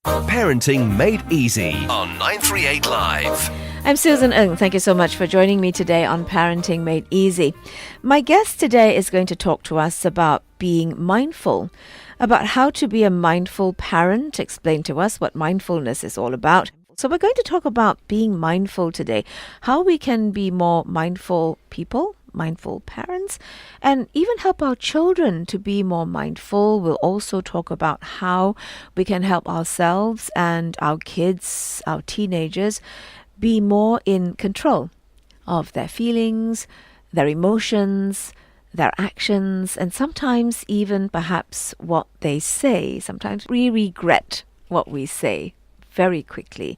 Parenting Made Easy on 938 Live. I'm Susan Ng. Thank you so much for joining me today on Parenting Made Easy. My guest today is going to talk to us about being mindful, about how to be a mindful parent, explain to us what mindfulness is all about. So we're going to talk about being mindful today, how we can be more mindful people, mindful parents, and even help our children to be more mindful. We'll also talk about how we can help ourselves and our kids, our teenagers, be more in control of their feelings, their emotions, their actions, and sometimes even perhaps what they say. Sometimes we regret what we say very quickly.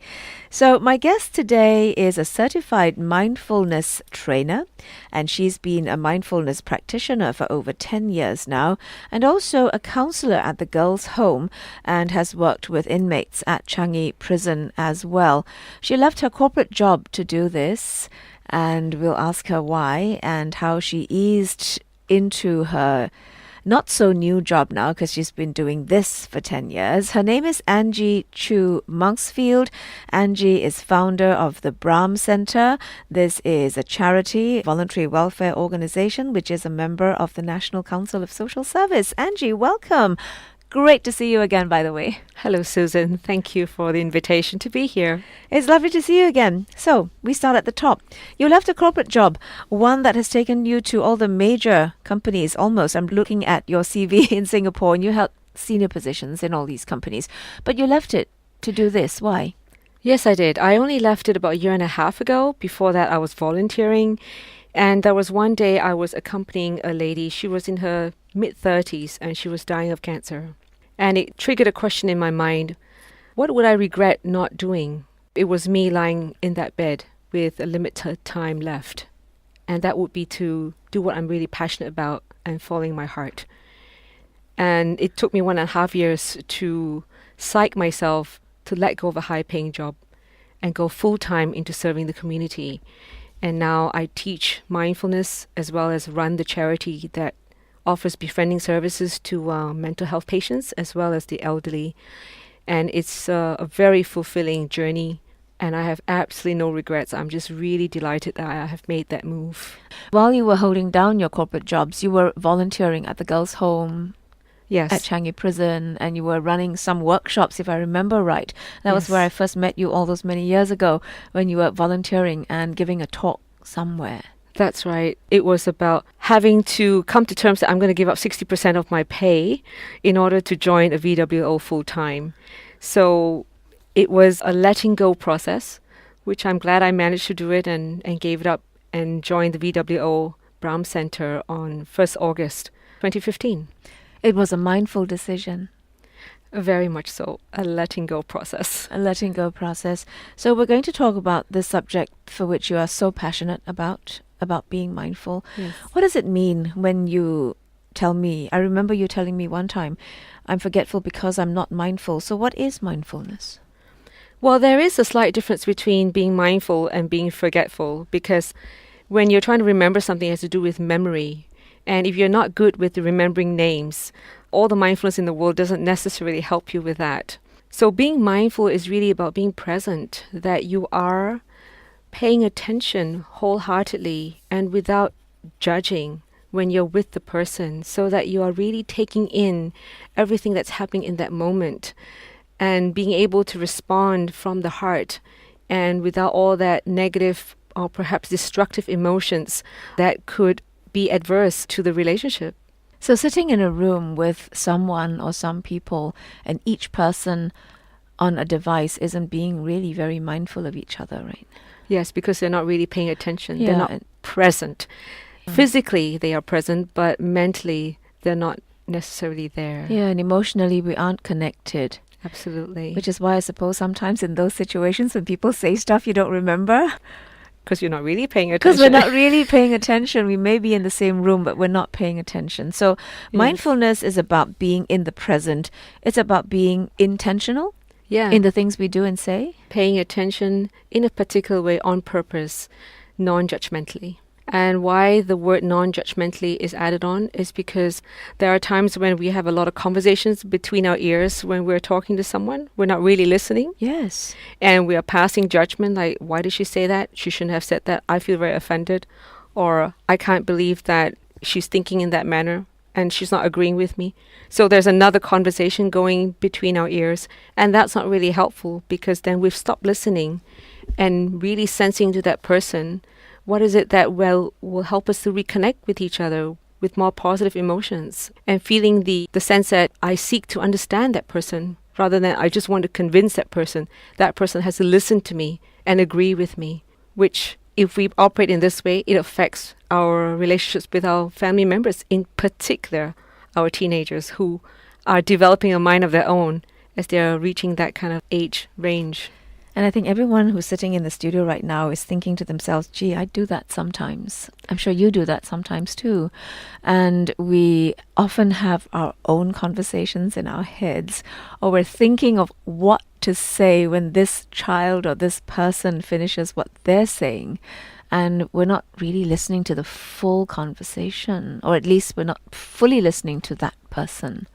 So my guest today is a certified mindfulness trainer, and she's been a mindfulness practitioner for over 10 years now, and also a counselor at the girls' home, and has worked with inmates at Changi Prison as well. She left her corporate job to do this, and we'll ask her why and how she eased into her not so new job now, because she's been doing this for 10 years. Her name is Angie Chew Monksfield. Angie is founder of the Brahm Center. This is a charity, voluntary welfare organization, which is a member of the National Council of Social Service. Angie, welcome. Great to see you again, by the way. Hello, Susan. Thank you for the invitation to be here. It's lovely to see you again. So, we start at the top. You left a corporate job, one that has taken you to all the major companies, almost. I'm looking at your CV in Singapore, and you held senior positions in all these companies. But you left it to do this. Why? Yes, I did. I only left it about a year and a half ago. Before that, I was volunteering. And there was one day I was accompanying a lady. She was in her mid-30s, and she was dying of cancer. And it triggered a question in my mind. What would I regret not doing? It was me lying in that bed with a limited time left. And that would be to do what I'm really passionate about and following my heart. And it took me 1.5 years to psych myself to let go of a high-paying job and go full-time into serving the community. And now I teach mindfulness as well as run the charity that offers befriending services to mental health patients as well as the elderly. And it's a very fulfilling journey, and I have absolutely no regrets. I'm just really delighted that I have made that move. While you were holding down your corporate jobs, you were volunteering at the girls' home. Yes. At Changi Prison, and you were running some workshops, if I remember right. That was where I first met you all those many years ago, when you were volunteering and giving a talk somewhere. That's right. It was about having to come to terms that I'm going to give up 60% of my pay in order to join a VWO full-time. So it was a letting go process, which I'm glad I managed to do it and gave it up and joined the VWO Brahm Center on 1st August 2015. It was a mindful decision. Very much so. A letting go process. A letting go process. So we're going to talk about this subject for which you are so passionate about being mindful. Yes. What does it mean when you tell me, I remember you telling me one time, I'm forgetful because I'm not mindful. So what is mindfulness? Well, there is a slight difference between being mindful and being forgetful, because when you're trying to remember something, it has to do with memory. And if you're not good with remembering names, all the mindfulness in the world doesn't necessarily help you with that. So being mindful is really about being present, that you are paying attention wholeheartedly and without judging when you're with the person, so that you are really taking in everything that's happening in that moment and being able to respond from the heart and without all that negative or perhaps destructive emotions that could be adverse to the relationship. So sitting in a room with someone or some people, and each person on a device isn't being really very mindful of each other, right? Yes, because they're not really paying attention. Yeah. They're not present. Physically, they are present, but mentally, they're not necessarily there. Yeah, and emotionally, we aren't connected. Absolutely. Which is why I suppose sometimes in those situations when people say stuff you don't remember, Because you're not really paying because attention. we're not really paying attention. We may be in the same room, but we're not paying attention. So mindfulness is about being in the present. It's about being intentional in the things we do and say. Paying attention in a particular way on purpose, non-judgmentally. And why the word non-judgmentally is added on is because there are times when we have a lot of conversations between our ears when we're talking to someone. We're not really listening. Yes. And we are passing judgment like, why did she say that? She shouldn't have said that. I feel very offended. Or I can't believe that she's thinking in that manner and she's not agreeing with me. So there's another conversation going between our ears. And that's not really helpful because then we've stopped listening and really sensing to that person. What is it that will help us to reconnect with each other with more positive emotions and feeling the sense that I seek to understand that person rather than I just want to convince that person has to listen to me and agree with me, which if we operate in this way, it affects our relationships with our family members, in particular our teenagers who are developing a mind of their own as they're reaching that kind of age range. And I think everyone who's sitting in the studio right now is thinking to themselves, gee, I do that sometimes. I'm sure you do that sometimes too. And we often have our own conversations in our heads, or we're thinking of what to say when this child or this person finishes what they're saying. And we're not really listening to the full conversation, or at least we're not fully listening to that person.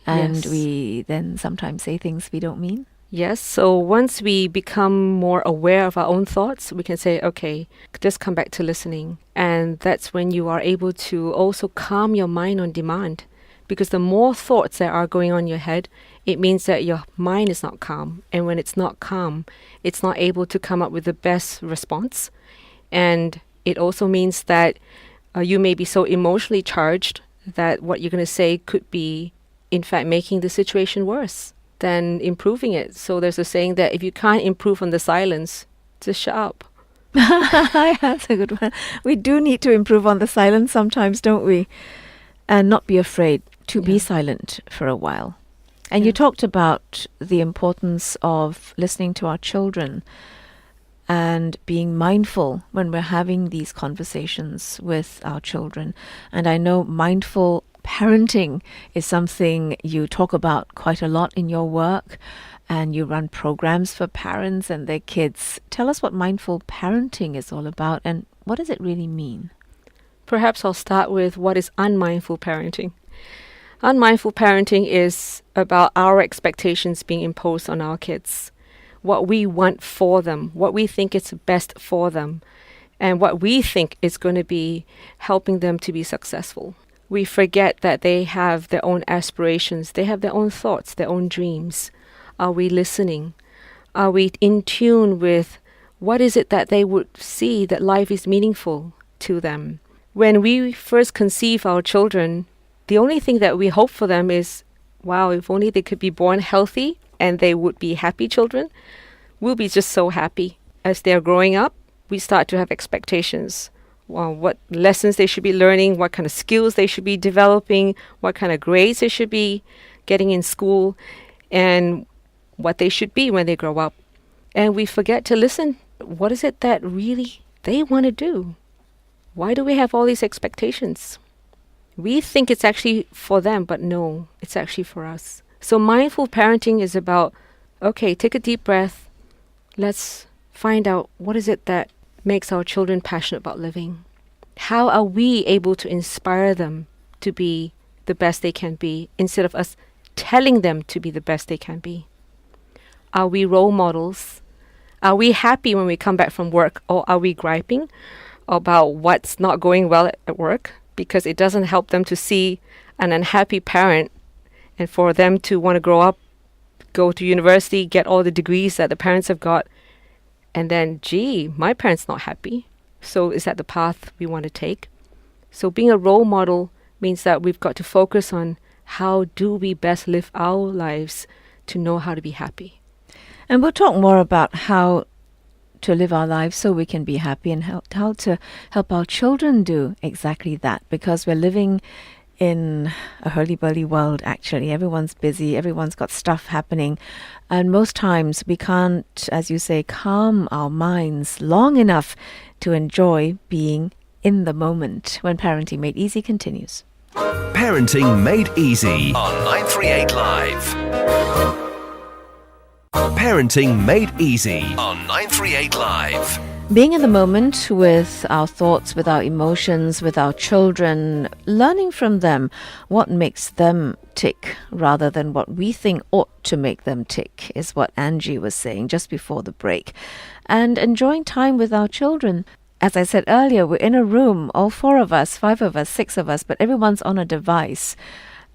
And Yes. we then sometimes say things we don't mean. Yes, so once we become more aware of our own thoughts, we can say, okay, just come back to listening. And that's when you are able to also calm your mind on demand. Because the more thoughts that are going on in your head, it means that your mind is not calm. And when it's not calm, it's not able to come up with the best response. And it also means that you may be so emotionally charged that what you're going to say could be, in fact, making the situation worse than improving it. So there's a saying that if you can't improve on the silence, just shut up. That's a good one. We do need to improve on the silence sometimes, don't we? And not be afraid to be Yeah. silent for a while. And you Yeah. talked about the importance of listening to our children and being mindful when we're having these conversations with our children. And I know mindful parenting is something you talk about quite a lot in your work, and you run programs for parents and their kids. Tell us what mindful parenting is all about and what does it really mean? Perhaps I'll start with what is unmindful parenting. Unmindful parenting is about our expectations being imposed on our kids, what we want for them, what we think is best for them, and what we think is going to be helping them to be successful. We forget that they have their own aspirations, they have their own thoughts, their own dreams. Are we listening? Are we in tune with what is it that they would see that life is meaningful to them? When we first conceive our children, the only thing that we hope for them is, wow, if only they could be born healthy and they would be happy children. We'll be just so happy. As they're growing up, we start to have expectations. What lessons they should be learning, what kind of skills they should be developing, what kind of grades they should be getting in school, and what they should be when they grow up. And we forget to listen. What is it that really they want to do? Why do we have all these expectations? We think it's actually for them, but no, it's actually for us. So mindful parenting is about, okay, take a deep breath. Let's find out what is it that makes our children passionate about living. How are we able to inspire them to be the best they can be instead of us telling them to be the best they can be? Are we role models? Are we happy when we come back from work, or are we griping about what's not going well at work? Because it doesn't help them to see an unhappy parent and for them to want to grow up, go to university, get all the degrees that the parents have got, and then, gee, my parent's not happy. So is that the path we want to take? So being a role model means that we've got to focus on how do we best live our lives to know how to be happy. And we'll talk more about how to live our lives so we can be happy and how to help our children do exactly that, because we're living in a hurly-burly world, actually. Everyone's busy, everyone's got stuff happening, and most times we can't, as you say, calm our minds long enough to enjoy being in the moment. When Parenting Made Easy continues. Parenting Made Easy on 938 Live. Parenting Made Easy on 938 Live. Being in the moment with our thoughts, with our emotions, with our children, learning from them what makes them tick rather than what we think ought to make them tick is what Angie was saying just before the break. And enjoying time with our children. As I said earlier, we're in a room, all four of us, five of us, six of us, but everyone's on a device.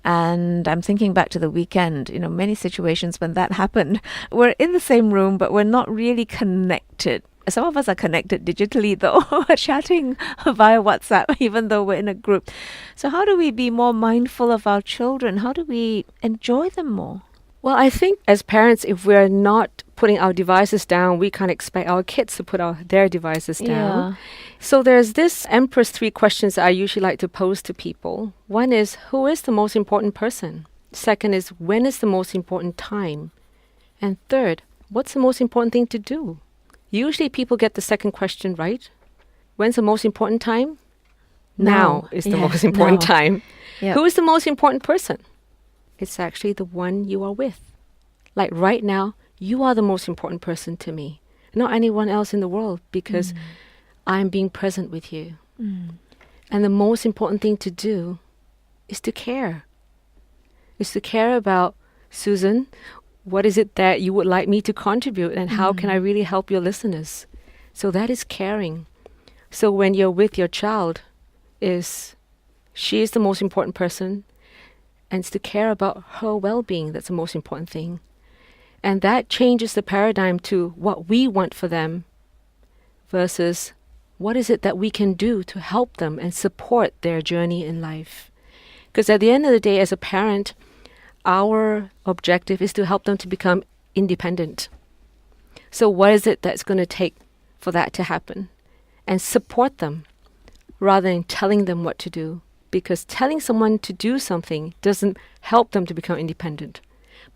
And I'm thinking back to the weekend, many situations when that happened. We're in the same room, but we're not really connected. Some of us are connected digitally, though, chatting via WhatsApp, even though we're in a group. So how do we be more mindful of our children? How do we enjoy them more? Well, I think as parents, if we're not putting our devices down, we can't expect our kids to put their devices down. Yeah. So there's this Empress 3 questions that I usually like to pose to people. One is, who is the most important person? Second is, when is the most important time? And third, what's the most important thing to do? Usually people get the second question right. When's the most important time? Now is the most important time. Yep. Who is the most important person? It's actually the one you are with. Like right now, you are the most important person to me, not anyone else in the world, because I'm being present with you. And the most important thing to do is to care. Is to care about, Susan, what is it that you would like me to contribute, and how can I really help your listeners? So that is caring. So when you're with your child, she is the most important person, and it's to care about her well-being that's the most important thing. And that changes the paradigm to what we want for them versus what is it that we can do to help them and support their journey in life. Because at the end of the day, as a parent, our objective is to help them to become independent. So what is it that's going to take for that to happen? And support them rather than telling them what to do. Because telling someone to do something doesn't help them to become independent.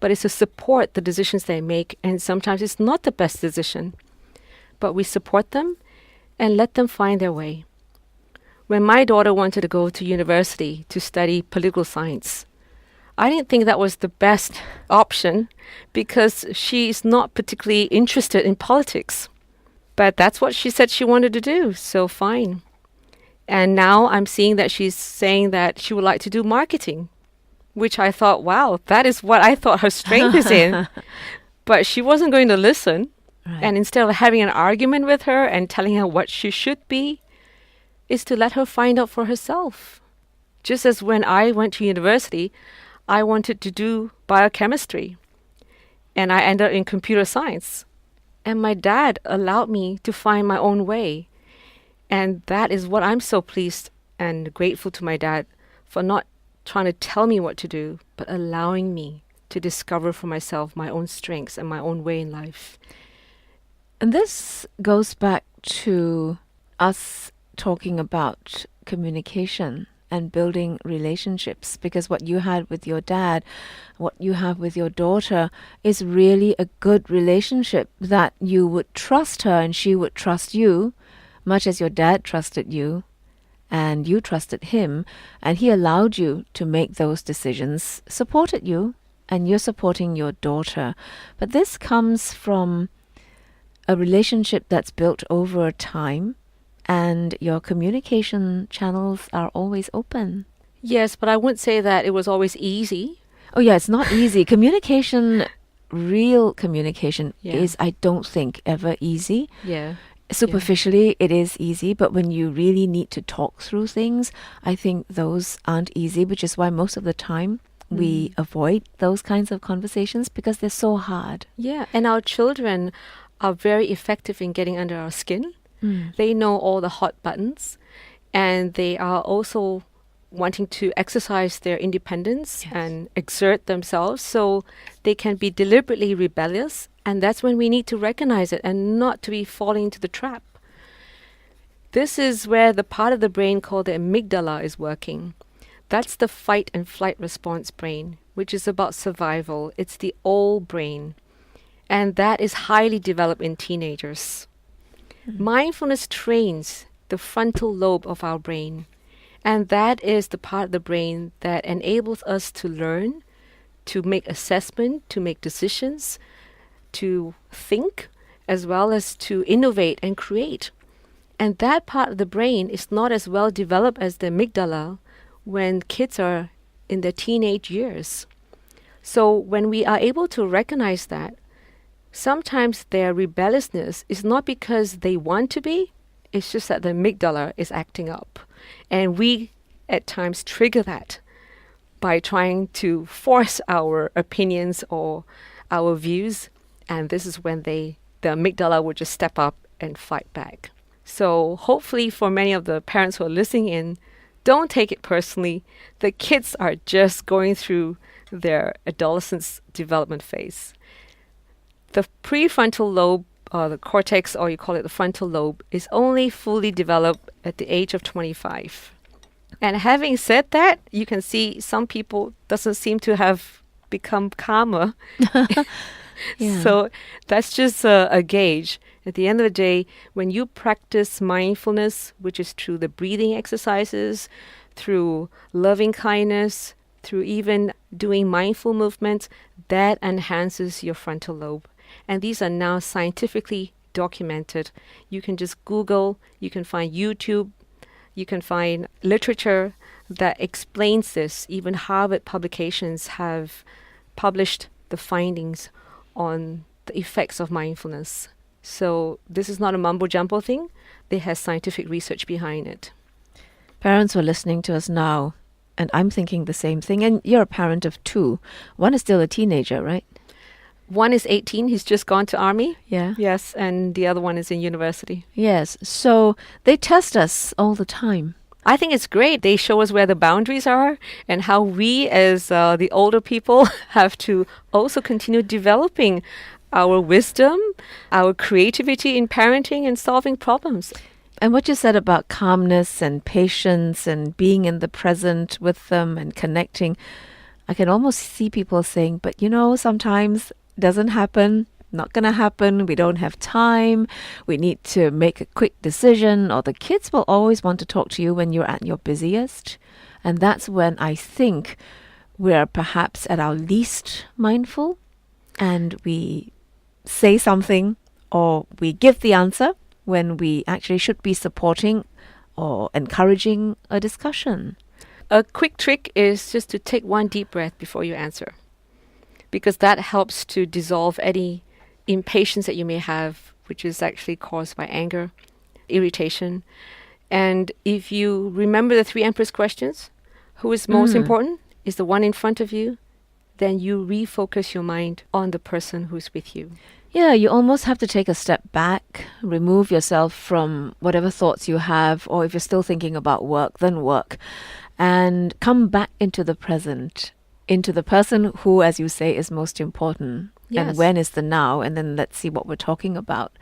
But it's to support the decisions they make. And sometimes it's not the best decision. But we support them and let them find their way. When my daughter wanted to go to university to study political science, I didn't think that was the best option because she's not particularly interested in politics. But that's what she said she wanted to do, so fine. And now I'm seeing that she's saying that she would like to do marketing, which I thought, wow, that is what I thought her strength is in. But she wasn't going to listen. Right. And instead of having an argument with her and telling her what she should be, is to let her find out for herself. Just as when I went to university, I wanted to do biochemistry, and I ended up in computer science. And my dad allowed me to find my own way. And that is what I'm so pleased and grateful to my dad for not trying to tell me what to do, but allowing me to discover for myself my own strengths and my own way in life. And this goes back to us talking about communication and building relationships, because what you had with your dad, what you have with your daughter is really a good relationship, that you would trust her and she would trust you, much as your dad trusted you and you trusted him, and he allowed you to make those decisions, supported you, and you're supporting your daughter. But this comes from a relationship that's built over time, and your communication channels are always open. Yes, but I wouldn't say that it was always easy. Oh yeah, it's not easy. Communication, real communication is, I don't think, ever easy. Yeah. Superficially, it is easy, but when you really need to talk through things, I think those aren't easy, which is why most of the time we avoid those kinds of conversations because they're so hard. Yeah, and our children are very effective in getting under our skin. They know all the hot buttons, and they are also wanting to exercise their independence and exert themselves, so they can be deliberately rebellious, and that's when we need to recognize it and not to be falling into the trap. This is where the part of the brain called the amygdala is working. That's the fight and flight response brain, which is about survival. It's the old brain, and that is highly developed in teenagers. Mindfulness trains the frontal lobe of our brain, and that is the part of the brain that enables us to learn, to make assessment, to make decisions, to think, as well as to innovate and create. And that part of the brain is not as well developed as the amygdala when kids are in their teenage years. So when we are able to recognize that, sometimes their rebelliousness is not because they want to be, it's just that the amygdala is acting up. And we at times trigger that by trying to force our opinions or our views. And this is when the amygdala will just step up and fight back. So hopefully for many of the parents who are listening in, don't take it personally. The kids are just going through their adolescence development phase. The prefrontal lobe, or the cortex, or you call it the frontal lobe, is only fully developed at the age of 25. And having said that, you can see some people doesn't seem to have become calmer. Yeah. So that's just a gauge. At the end of the day, when you practice mindfulness, which is through the breathing exercises, through loving kindness, through even doing mindful movements, that enhances your frontal lobe. And these are now scientifically documented. You can just Google, you can find YouTube, you can find literature that explains this. Even Harvard publications have published the findings on the effects of mindfulness. So this is not a mumbo-jumbo thing. It has scientific research behind it. Parents who are listening to us now, and I'm thinking the same thing, and you're a parent of two. One is still a teenager, right? One is 18. He's just gone to army. Yeah. Yes. And the other one is in university. Yes. So they test us all the time. I think it's great. They show us where the boundaries are and how we as the older people have to also continue developing our wisdom, our creativity in parenting and solving problems. And what you said about calmness and patience and being in the present with them and connecting, I can almost see people saying, but sometimes it doesn't happen. Not going to happen. We don't have time. We need to make a quick decision, or the kids will always want to talk to you when you're at your busiest. And that's when I think we're perhaps at our least mindful, and we say something or we give the answer when we actually should be supporting or encouraging a discussion. A quick trick is just to take one deep breath before you answer, because that helps to dissolve any impatience that you may have, which is actually caused by anger, irritation. And if you remember the three Empress questions, who is most important? Is the one in front of you? Then you refocus your mind on the person who's with you. Yeah, you almost have to take a step back, remove yourself from whatever thoughts you have, or if you're still thinking about work, then work, and come back into the present, into the person who, as you say, is most important. Yes. And when is the now, and then let's see what we're talking about.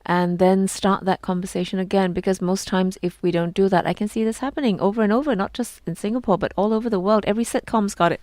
And then start that conversation again, because most times if we don't do that, I can see this happening over and over, not just in Singapore, but all over the world. Every sitcom's got it.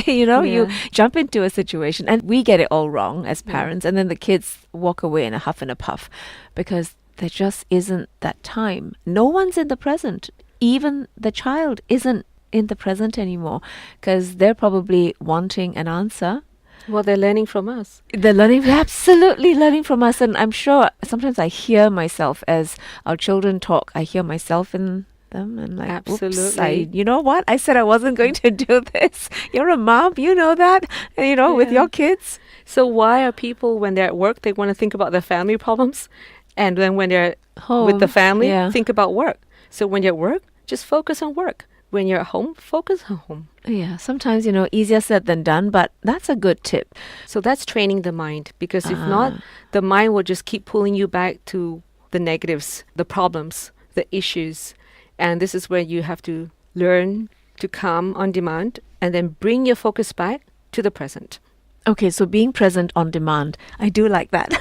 You jump into a situation and we get it all wrong as parents, and then the kids walk away in a huff and a puff because there just isn't that time. No one's in the present. Even the child isn't in the present anymore because they're probably wanting an answer. Well, they're learning from us. They're absolutely learning from us. And I'm sure sometimes I hear myself as our children talk. I hear myself in them and like, absolutely. you know what? I said I wasn't going to do this. You're a mom, you know that, with your kids. So why are people, when they're at work, they want to think about their family problems? And then when they're home with the family, think about work. So when you're at work, just focus on work. When you're at home, focus on home. Yeah, sometimes, easier said than done, but that's a good tip. So that's training the mind, because if not, the mind will just keep pulling you back to the negatives, the problems, the issues. And this is where you have to learn to calm on demand and then bring your focus back to the present. Okay, so being present on demand. I do like that.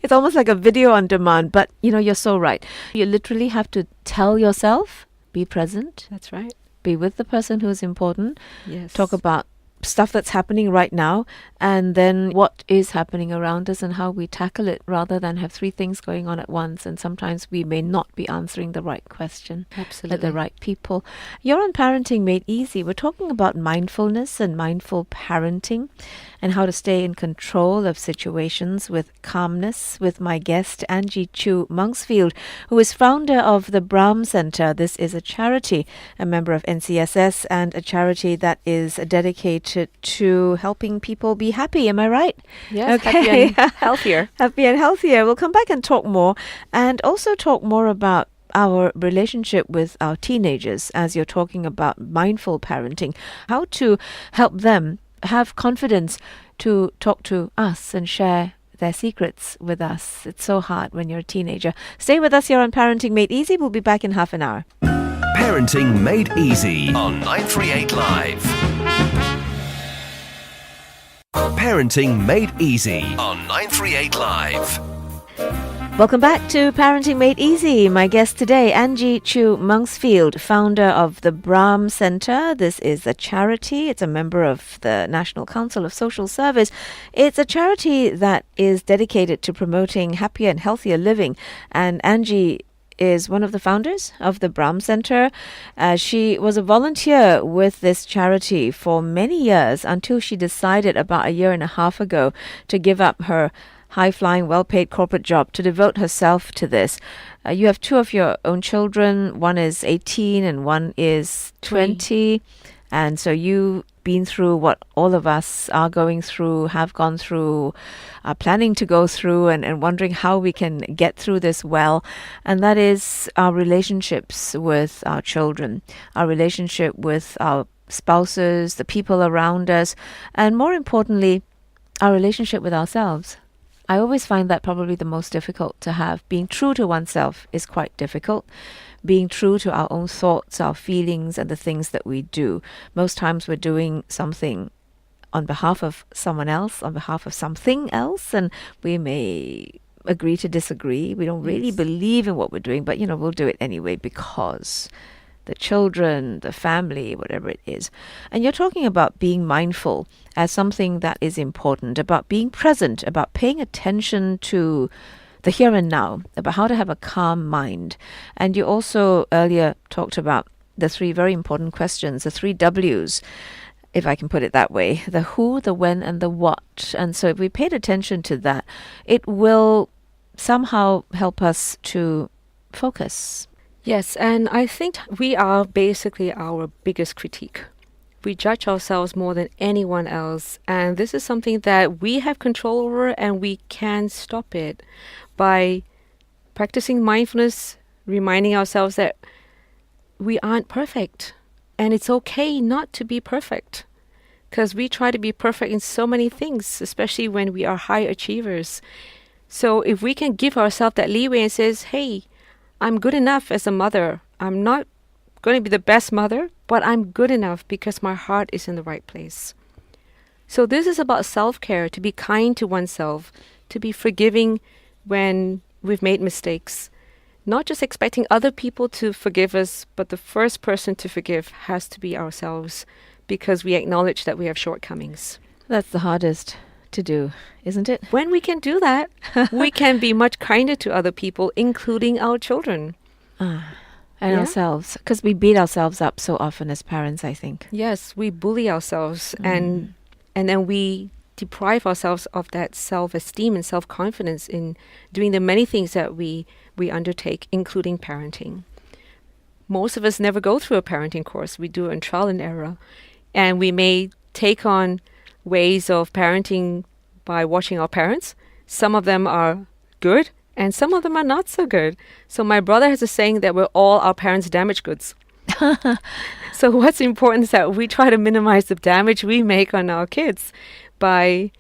It's almost like a video on demand, but you're so right. You literally have to tell yourself, be present. That's right. Be with the person who's important. Yes. Talk about stuff that's happening right now, and then what is happening around us and how we tackle it, rather than have three things going on at once. And sometimes we may not be answering the right question Absolutely. at the right people. You're on Parenting Made Easy. We're talking about mindfulness and mindful parenting and how to stay in control of situations with calmness, with my guest Angie Chew Monksfield, who is founder of the Brahm Center. This is a charity, a member of NCSS, and a charity that is dedicated to helping people be happy. Am I right? Yes, Okay. happy and healthier. Happy and healthier. We'll come back and talk more, and also talk more about our relationship with our teenagers, as you're talking about mindful parenting, how to help them have confidence to talk to us and share their secrets with us. It's so hard when you're a teenager. Stay with us here on Parenting Made Easy. We'll be back in half an hour. Parenting Made Easy on 938 Live. Parenting Made Easy on 938 Live. Welcome back to Parenting Made Easy. My guest today, Angie Chew Monksfield, founder of the Brahm Center. This is a charity. It's a member of the National Council of Social Service. It's a charity that is dedicated to promoting happier and healthier living. And Angie is one of the founders of the Brahm Center. She was a volunteer with this charity for many years until she decided about a year and a half ago to give up her high-flying, well-paid corporate job to devote herself to this. You have two of your own children. One is 18 and one is 20. And so you've been through what all of us are going through, have gone through, are planning to go through, and wondering how we can get through this well. And that is our relationships with our children, our relationship with our spouses, the people around us, and more importantly, our relationship with ourselves. I always find that probably the most difficult to have. Being true to oneself is quite difficult. Being true to our own thoughts, our feelings, and the things that we do. Most times we're doing something on behalf of someone else, on behalf of something else, and we may agree to disagree. We don't really believe in what we're doing, but, we'll do it anyway because the children, the family, whatever it is. And you're talking about being mindful as something that is important, about being present, about paying attention to the here and now, about how to have a calm mind. And you also earlier talked about the three very important questions, the three W's, if I can put it that way, the who, the when, and the what. And so if we paid attention to that, it will somehow help us to focus. Yes, and I think we are basically our biggest critique. We judge ourselves more than anyone else, and this is something that we have control over, and we can stop it by practicing mindfulness, reminding ourselves that we aren't perfect, and it's okay not to be perfect, because we try to be perfect in so many things, especially when we are high achievers. So if we can give ourselves that leeway and says, hey, I'm good enough as a mother. I'm not going to be the best mother, but I'm good enough because my heart is in the right place. So this is about self-care, to be kind to oneself, to be forgiving when we've made mistakes. Not just expecting other people to forgive us, but the first person to forgive has to be ourselves, because we acknowledge that we have shortcomings. That's the hardest to do, isn't it? When we can do that, we can be much kinder to other people, including our children. And ourselves, because we beat ourselves up so often as parents, I think. Yes, we bully ourselves, and then we deprive ourselves of that self-esteem and self-confidence in doing the many things that we undertake, including parenting. Most of us never go through a parenting course. We do it in trial and error. And we may take on ways of parenting by watching our parents. Some of them are good, and some of them are not so good. So my brother has a saying that we're all our parents' damaged goods. So what's important is that we try to minimize the damage we make on our kids by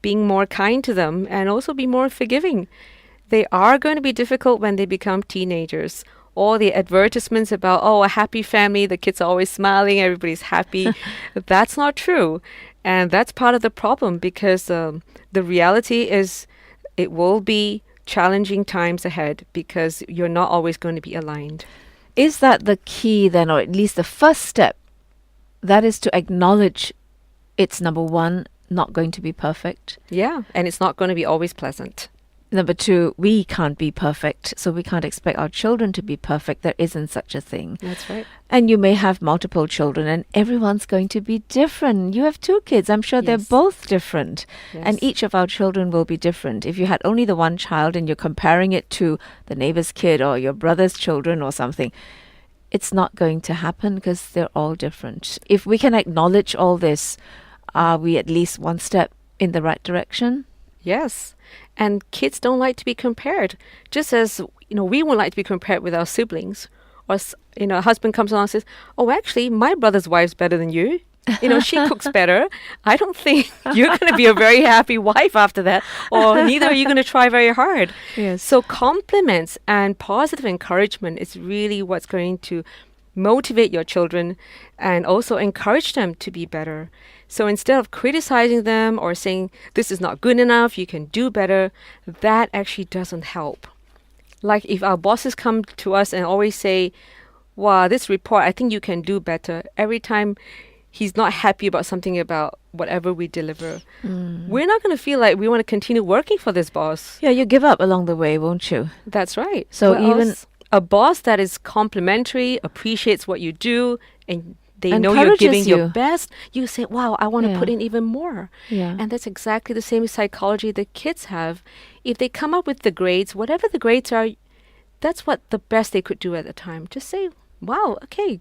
being more kind to them and also be more forgiving. They are going to be difficult when they become teenagers. All the advertisements about, a happy family, the kids are always smiling, everybody's happy. That's not true. And that's part of the problem, because the reality is it will be challenging times ahead because you're not always going to be aligned. Is that the key then, or at least the first step? That is to acknowledge it's number one, not going to be perfect. Yeah, and it's not going to be always pleasant. Number two, we can't be perfect, so we can't expect our children to be perfect. There isn't such a thing. That's right. And you may have multiple children, and everyone's going to be different. You have two kids. I'm sure they're Yes. both different. And Yes. each of our children will be different. If you had only the one child and you're comparing it to the neighbor's kid or your brother's children or something, it's not going to happen because they're all different. If we can acknowledge all this, are we at least one step in the right direction? Yes. And kids don't like to be compared. Just as, we won't like to be compared with our siblings. Or, a husband comes along and says, oh, actually, my brother's wife's better than you. She cooks better. I don't think you're going to be a very happy wife after that. Or neither are you going to try very hard. Yes. So compliments and positive encouragement is really what's going to motivate your children and also encourage them to be better. So instead of criticizing them or saying, this is not good enough, you can do better, that actually doesn't help. Like if our bosses come to us and always say, wow, this report, I think you can do better. Every time he's not happy about something about whatever we deliver, we're not going to feel like we want to continue working for this boss. Yeah, you give up along the way, won't you? That's right. So What even- else? A boss that is complimentary, appreciates what you do, and they know you're Encourages giving your you. best, you say, wow, I want to Yeah. put in even more. Yeah. And that's exactly the same psychology the kids have. If they come up with the grades, whatever the grades are, that's what the best they could do at the time. Just say, wow, okay,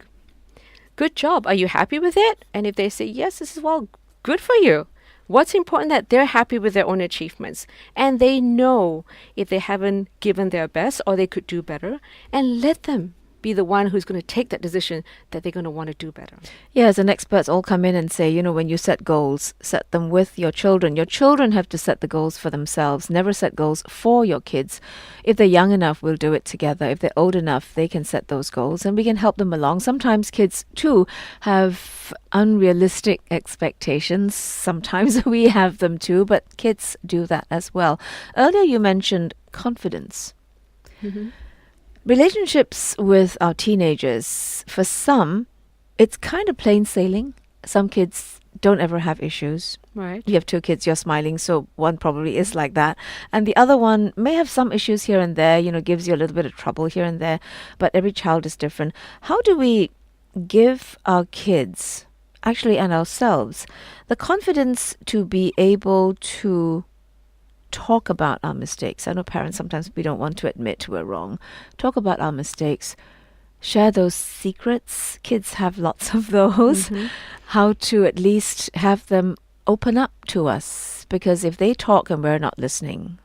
good job. Are you happy with it? And if they say, yes, this is well, good for you. What's important that they're happy with their own achievements and they know if they haven't given their best or they could do better, and let them be the one who's going to take that decision that they're going to want to do better. Yes, and experts all come in and say, when you set goals, set them with your children. Your children have to set the goals for themselves. Never set goals for your kids. If they're young enough, we'll do it together. If they're old enough, they can set those goals and we can help them along. Sometimes kids, too, have unrealistic expectations. Sometimes we have them, too, but kids do that as well. Earlier, you mentioned confidence. Relationships with our teenagers, for some, it's kind of plain sailing. Some kids don't ever have issues. Right. You have two kids, you're smiling, so one probably is like that. And the other one may have some issues here and there, gives you a little bit of trouble here and there, but every child is different. How do we give our kids, actually, and ourselves, the confidence to be able to talk about our mistakes? I know parents, sometimes we don't want to admit we're wrong. Talk about our mistakes. Share those secrets. Kids have lots of those. How to at least have them open up to us. Because if they talk and we're not listening,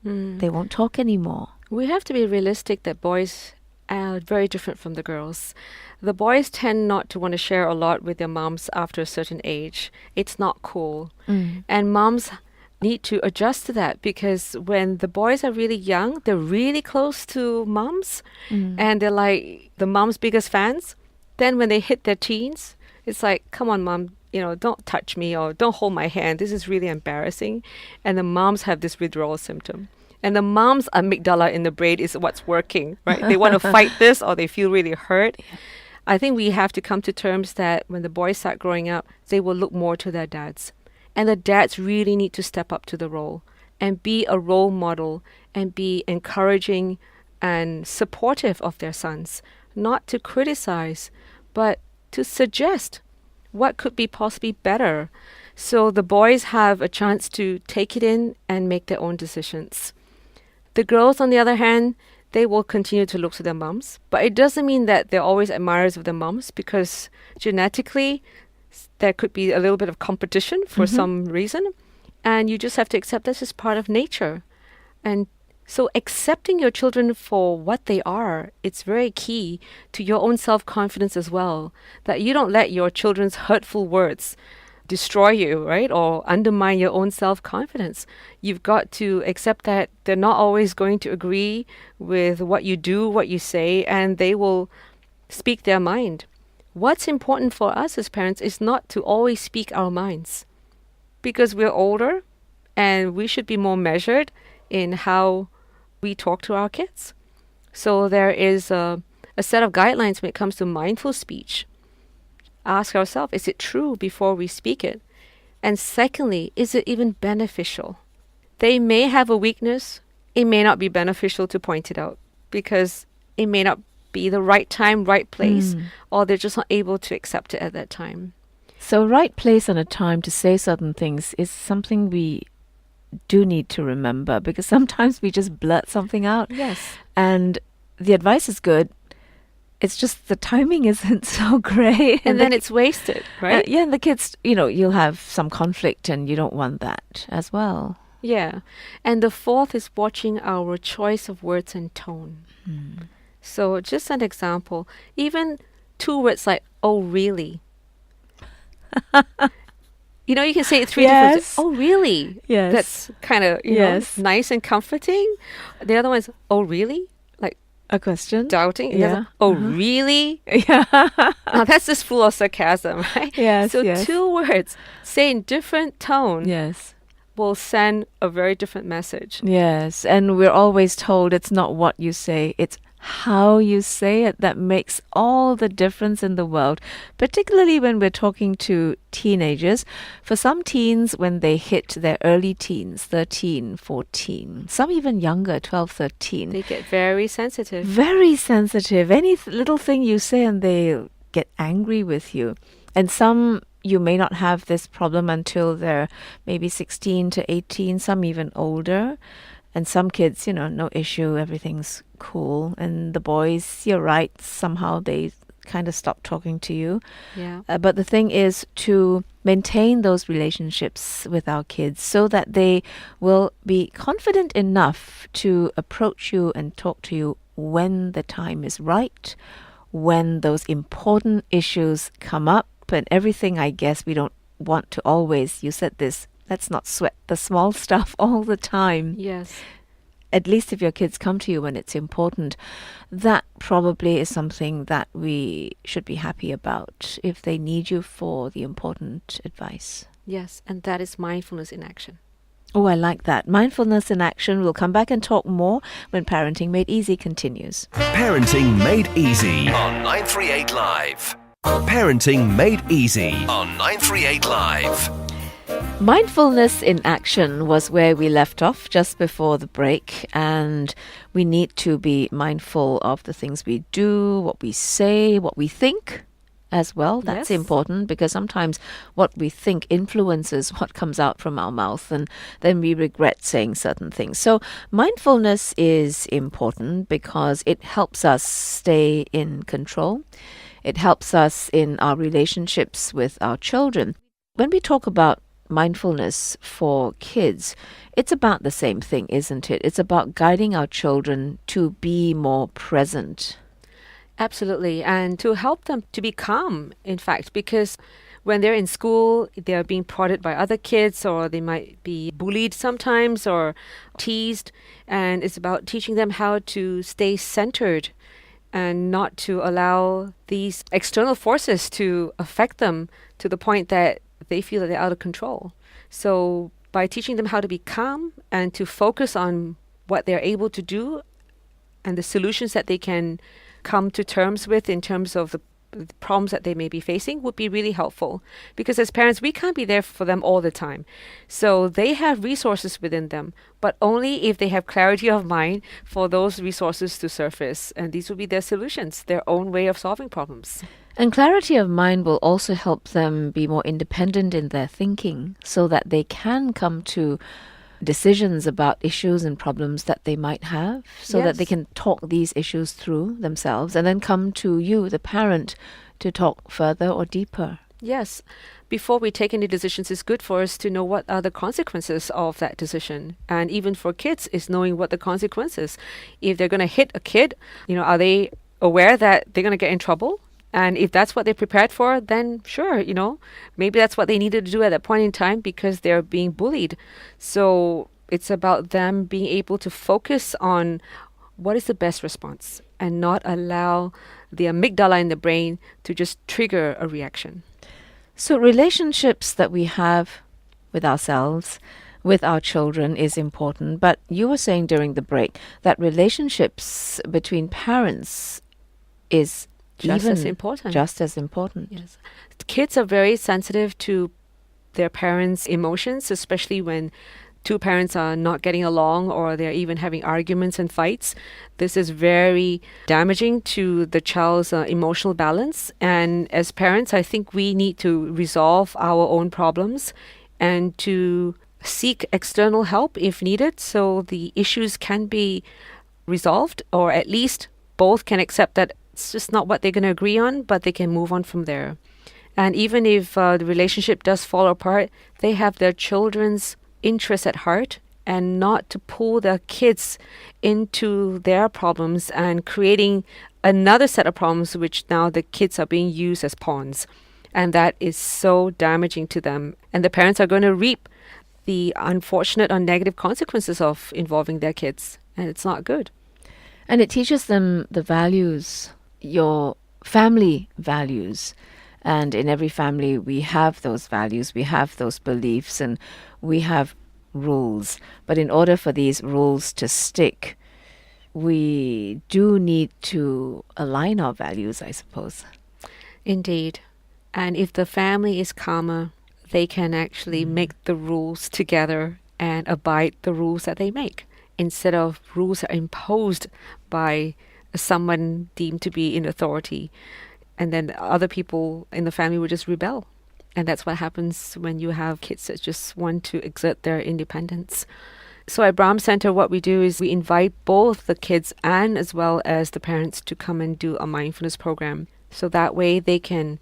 they won't talk anymore. We have to be realistic that boys are very different from the girls. The boys tend not to want to share a lot with their moms after a certain age. It's not cool. And moms need to adjust to that, because when the boys are really young, they're really close to moms and they're like the mom's biggest fans. Then when they hit their teens, it's like, come on, mom, don't touch me or don't hold my hand. This is really embarrassing. And the moms have this withdrawal symptom. And the mom's amygdala in the brain is what's working, right? They want to fight this or they feel really hurt. I think we have to come to terms that when the boys start growing up, they will look more to their dads. And the dads really need to step up to the role and be a role model and be encouraging and supportive of their sons. Not to criticize, but to suggest what could be possibly better. So the boys have a chance to take it in and make their own decisions. The girls, on the other hand, they will continue to look to their mums. But it doesn't mean that they're always admirers of their mums, because genetically, there could be a little bit of competition for some reason. And you just have to accept this as part of nature. And so accepting your children for what they are, it's very key to your own self-confidence as well. That you don't let your children's hurtful words destroy you, right? Or undermine your own self-confidence. You've got to accept that they're not always going to agree with what you do, what you say, and they will speak their mind. What's important for us as parents is not to always speak our minds, because we're older and we should be more measured in how we talk to our kids. So there is a set of guidelines when it comes to mindful speech. Ask ourselves, is it true before we speak it? And secondly, is it even beneficial? They may have a weakness. It may not be beneficial to point it out because it may not be the right time, right place, or they're just not able to accept it at that time. So right place and a time to say certain things is something we do need to remember, because sometimes we just blurt something out Yes. and the advice is good. It's just the timing isn't so great. And then it's wasted, right? Yeah, and the kids, you'll have some conflict and you don't want that as well. Yeah. And the fourth is watching our choice of words and tone. So just an example, even 2 words like, oh, really? You can say it 3 different ways. Yes. Oh, really? Yes. That's kind of, Yes. nice and comforting. The other one is, oh, really? Like A question? doubting. The Yeah. other, oh, really? Yeah. Now, that's just full of sarcasm, right? Yes, So yes. 2 words, say in different tone, Yes. will send a very different message. Yes. And we're always told it's not what you say, it's how you say it that makes all the difference in the world, particularly when we're talking to teenagers. For some teens, when they hit their early teens, 13, 14, some even younger, 12, 13, They get very sensitive. very sensitive. Any little thing you say and they get angry with you. And some, you may not have this problem until they're maybe 16 to 18, some even older. And some kids, no issue, everything's cool. And the boys, you're right, somehow they kind of stop talking to you. Yeah. But the thing is to maintain those relationships with our kids so that they will be confident enough to approach you and talk to you when the time is right, when those important issues come up. And everything, I guess, we don't want to always, you said this, let's not sweat the small stuff all the time. Yes. At least if your kids come to you when it's important, that probably is something that we should be happy about if they need you for the important advice. Yes. And that is mindfulness in action. Oh, I like that. Mindfulness in action. We'll come back and talk more when Parenting Made Easy continues. Parenting Made Easy on 938 Live. Parenting Made Easy on 938 Live. Mindfulness in action was where we left off just before the break, and we need to be mindful of the things we do, what we say, what we think as well. That's Yes. important, because sometimes what we think influences what comes out from our mouth, and then we regret saying certain things. So mindfulness is important because it helps us stay in control. It helps us in our relationships with our children. When we talk about mindfulness for kids, it's about the same thing, isn't it? It's about guiding our children to be more present. Absolutely. And to help them to be calm, in fact, because when they're in school, they're being prodded by other kids, or they might be bullied sometimes or teased. And it's about teaching them how to stay centered and not to allow these external forces to affect them to the point that they feel that they're out of control. So by teaching them how to be calm and to focus on what they're able to do and the solutions that they can come to terms with in terms of the problems that they may be facing would be really helpful. Because as parents, we can't be there for them all the time. So they have resources within them, but only if they have clarity of mind for those resources to surface. And these will be their solutions, their own way of solving problems. And clarity of mind will also help them be more independent in their thinking so that they can come to decisions about issues and problems that they might have, so that they Yes. can talk these issues through themselves and then come to you, the parent, to talk further or deeper. Yes. Before we take any decisions, it's good for us to know what are the consequences of that decision. And even for kids, is knowing what the consequences. If they're going to hit a kid, are they aware that they're going to get in trouble? And if that's what they're prepared for, then sure, maybe that's what they needed to do at that point in time because they're being bullied. So it's about them being able to focus on what is the best response and not allow the amygdala in the brain to just trigger a reaction. So relationships that we have with ourselves, with our children is important. But you were saying during the break that relationships between parents is Just even as important. just as important. Yes. Kids are very sensitive to their parents' emotions, especially when two parents are not getting along or they're even having arguments and fights. This is very damaging to the child's emotional balance. And as parents, I think we need to resolve our own problems and to seek external help if needed so the issues can be resolved, or at least both can accept that it's just not what they're going to agree on, but they can move on from there. And even if the relationship does fall apart, they have their children's interest at heart and not to pull their kids into their problems and creating another set of problems, which now the kids are being used as pawns. And that is so damaging to them. And the parents are going to reap the unfortunate or negative consequences of involving their kids. And it's not good. And it teaches them the values, your family values. And in every family, we have those values, we have those beliefs, and we have rules. But in order for these rules to stick, we do need to align our values, I suppose. Indeed. And if the family is calmer, they can actually make the rules together and abide the rules that they make, instead of rules that are imposed by someone deemed to be in authority. And then other people in the family would just rebel. And that's what happens when you have kids that just want to exert their independence. So at Brahm Center, what we do is we invite both the kids and as well as the parents to come and do a mindfulness program. So that way they can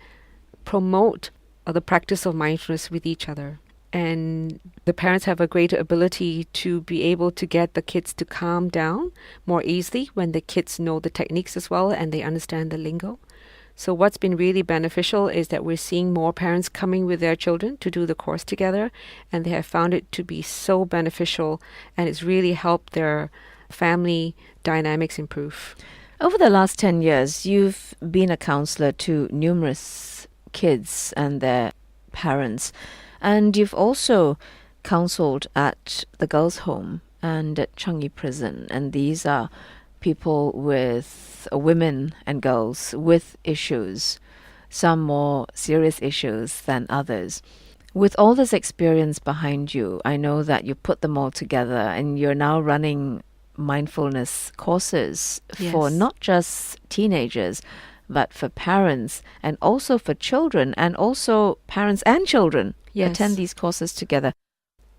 promote the practice of mindfulness with each other. And the parents have a greater ability to be able to get the kids to calm down more easily when the kids know the techniques as well and they understand the lingo. So what's been really beneficial is that we're seeing more parents coming with their children to do the course together, and they have found it to be so beneficial, and it's really helped their family dynamics improve. Over the last 10 years, you've been a counselor to numerous kids and their parents, and you've also counseled at the girls' home and at Changi Prison, and these are people with women and girls with issues, some more serious issues than others. With all this experience behind you, I know that you put them all together and you're now running mindfulness courses for not just teenagers, but for parents and also for children, and also parents and children attend these courses together.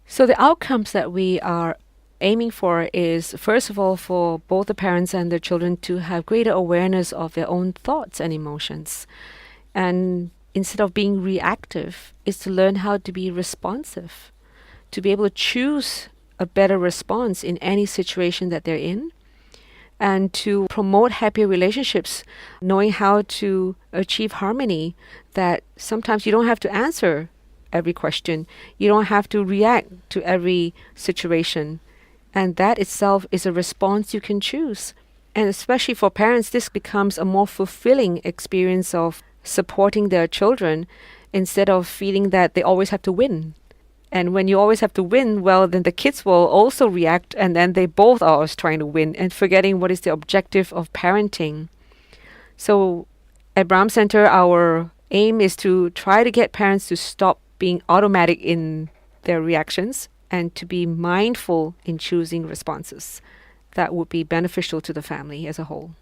So the outcomes that we are aiming for is, first of all, for both the parents and the children to have greater awareness of their own thoughts and emotions. And instead of being reactive, is to learn how to be responsive, to be able to choose a better response in any situation that they're in, and to promote happier relationships, knowing how to achieve harmony, that sometimes you don't have to answer every question, you don't have to react to every situation. And that itself is a response you can choose. And especially for parents, this becomes a more fulfilling experience of supporting their children instead of feeling that they always have to win. And when you always have to win, well, then the kids will also react, and then they both are always trying to win and forgetting what is the objective of parenting. So at Brahm Center, our aim is to try to get parents to stop being automatic in their reactions and to be mindful in choosing responses that would be beneficial to the family as a whole.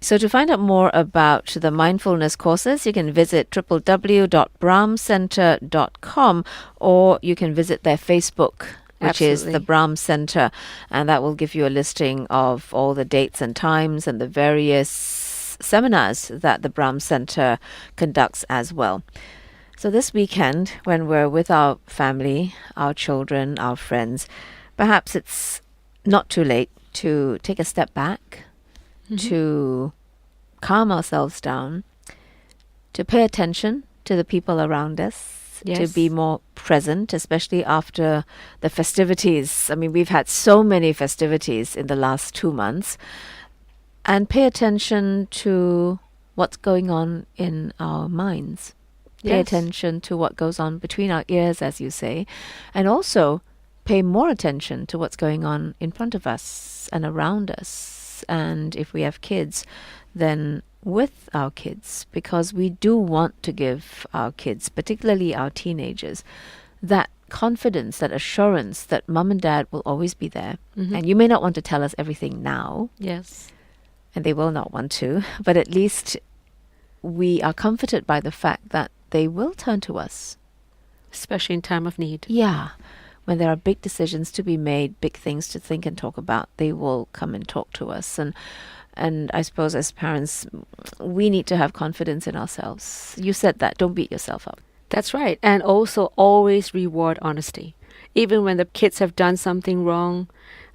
So to find out more about the mindfulness courses, you can visit www.brahmcenter.com, or you can visit their Facebook, which is the Brahm Center, and that will give you a listing of all the dates and times and the various seminars that the Brahm Center conducts as well. So this weekend, when we're with our family, our children, our friends, perhaps it's not too late to take a step back, to calm ourselves down, to pay attention to the people around us, to be more present, especially after the festivities. I mean, we've had so many festivities in the last 2 months, and pay attention to what's going on in our minds. Pay attention to what goes on between our ears, as you say, and also pay more attention to what's going on in front of us and around us. And if we have kids, then with our kids, because we do want to give our kids, particularly our teenagers, that confidence, that assurance that mum and dad will always be there. Mhm. And you may not want to tell us everything now, Yes. and they will not want to, but at least we are comforted by the fact that they will turn to us. Especially in time of need. Yeah. When there are big decisions to be made, big things to think and talk about, they will come and talk to us. And I suppose as parents, we need to have confidence in ourselves. You said that. Don't beat yourself up. That's right. And also always reward honesty. Even when the kids have done something wrong,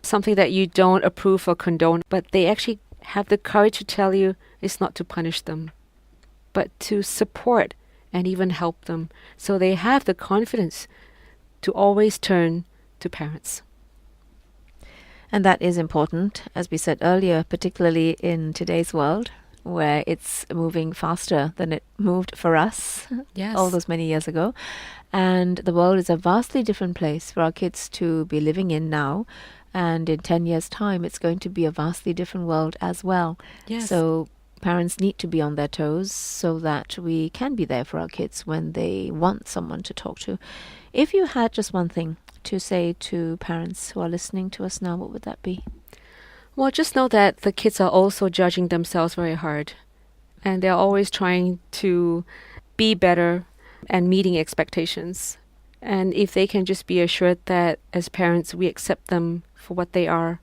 something that you don't approve or condone, but they actually have the courage to tell you it's not to punish them, but to support and even help them. So they have the confidence to always turn to parents. And that is important, as we said earlier, particularly in today's world, where it's moving faster than it moved for us Yes. all those many years ago. And the world is a vastly different place for our kids to be living in now. And in 10 years' time, it's going to be a vastly different world as well. Yes. So parents need to be on their toes so that we can be there for our kids when they want someone to talk to. If you had just one thing to say to parents who are listening to us now, what would that be? Well, just know that the kids are also judging themselves very hard. And they're always trying to be better and meeting expectations. And if they can just be assured that as parents, we accept them for what they are,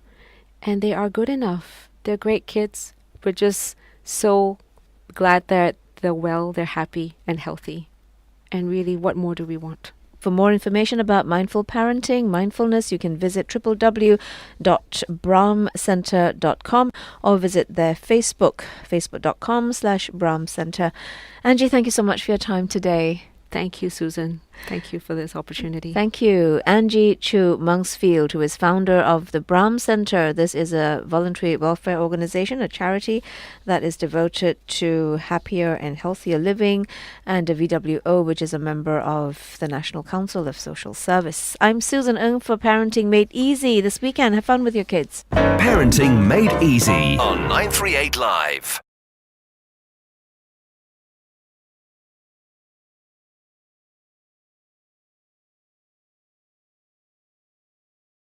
and they are good enough. They're great kids. We're just so glad that they're well, they're happy and healthy. And really, what more do we want? For more information about mindful parenting, mindfulness, you can visit www.brahmcenter.com or visit their Facebook, facebook.com/Brahm Center. Angie, thank you so much for your time today. Thank you, Susan. Thank you for this opportunity. Thank you. Angie Chew Monksfield, who is founder of the Brahm Center. This is a voluntary welfare organization, a charity that is devoted to happier and healthier living, and a VWO, which is a member of the National Council of Social Service. I'm Susan Ng for Parenting Made Easy. This weekend, have fun with your kids. Parenting Made Easy on 938 Live.